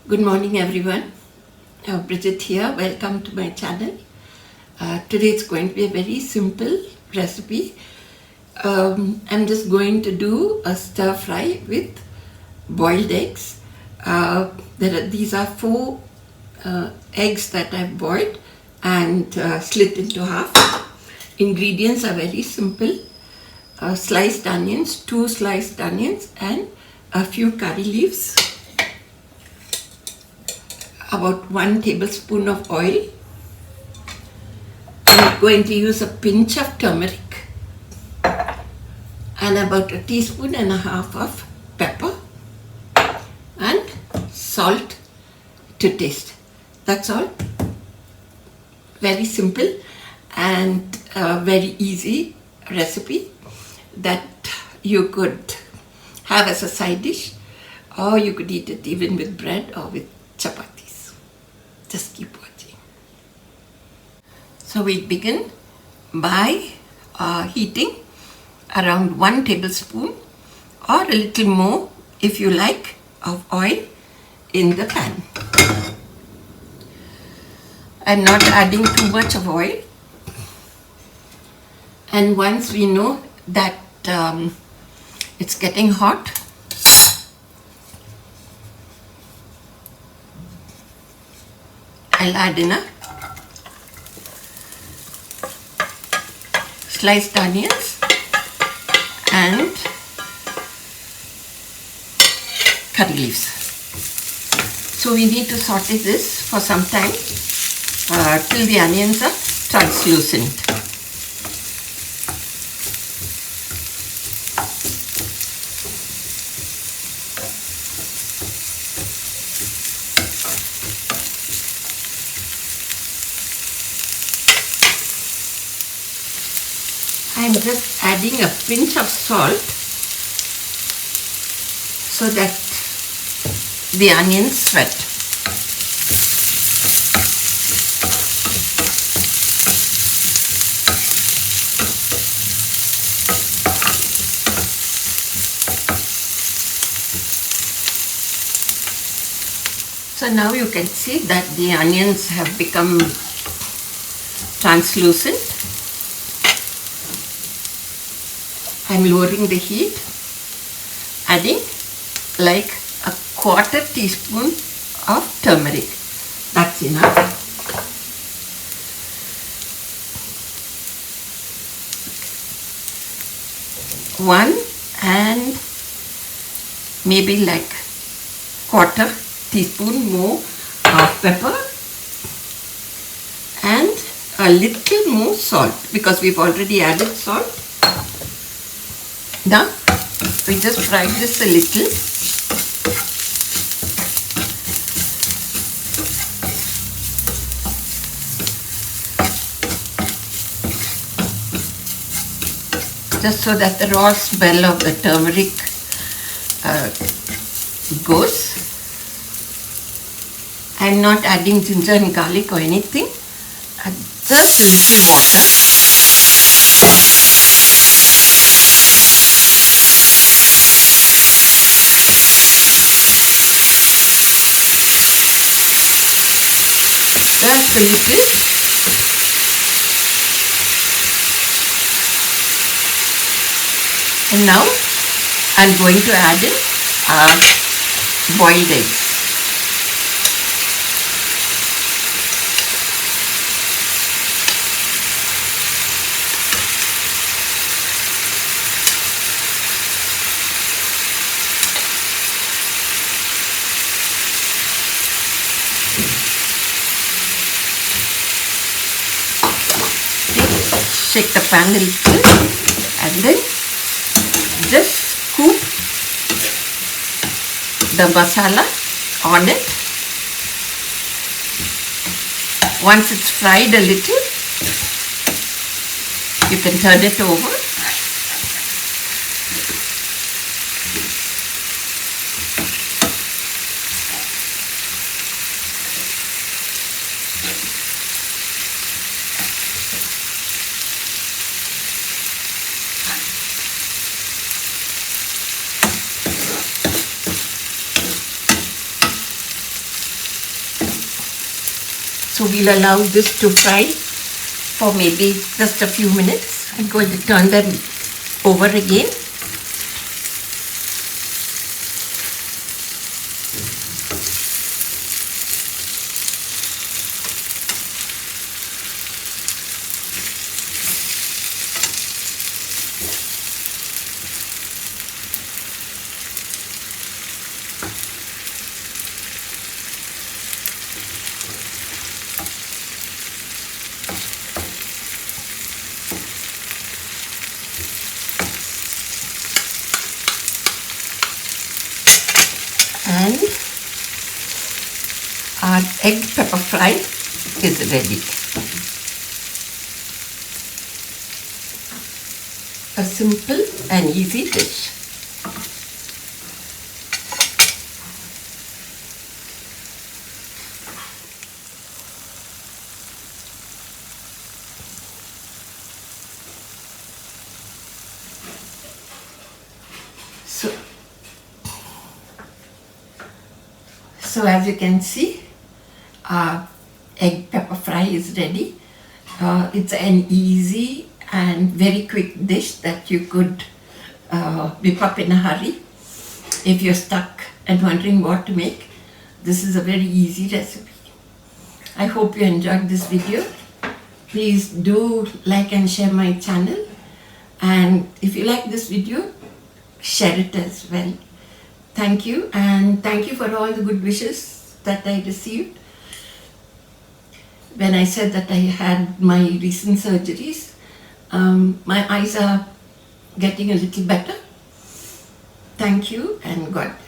Good morning, everyone. Bridget here. Welcome to my channel. Today it's going to be a very simple recipe. I'm just going to do a stir fry with boiled eggs. These are 4 eggs that I've boiled and slit into half. Ingredients are very simple. Sliced onions, 2 sliced onions and a few curry leaves. About 1 tablespoon of oil. I'm going to use a pinch of turmeric and about 1.5 teaspoons of pepper and salt to taste. That's all. Very simple and very easy recipe that you could have as a side dish, or you could eat it even with bread or with chapati. Just keep watching. So we begin by heating around 1 tablespoon or a little more if you like of oil in the pan. I'm not adding too much of oil, and once we know that it's getting hot, I'll add in a sliced onions and curry leaves. So we need to saute this for some time till the onions are translucent. I'm just adding a pinch of salt so that the onions sweat. So now you can see that the onions have become translucent. I'm lowering the heat, adding like 1/4 teaspoon of turmeric. That's enough. One and maybe like 1/4 teaspoon more of pepper and a little more salt because we've already added salt. Now we just fry this a little. Just so that the raw smell of the turmeric goes. I'm not adding ginger and garlic or anything. Just a little water. Just a little. And now I'm going to add in boiled eggs. Shake the pan a little and then just scoop the masala on it. Once it's fried a little, you can turn it over. So we'll allow this to fry for maybe just a few minutes. I'm going to turn them over again. And our egg pepper fry is ready. A simple and easy dish. So as you can see, our egg pepper fry is ready. It's an easy and very quick dish that you could whip up in a hurry. If you're stuck and wondering what to make, this is a very easy recipe. I hope you enjoyed this video. Please do like and share my channel. And if you like this video, share it as well. Thank you, and thank you for all the good wishes that I received when I said that I had my recent surgeries. My eyes are getting a little better. Thank you, and God bless.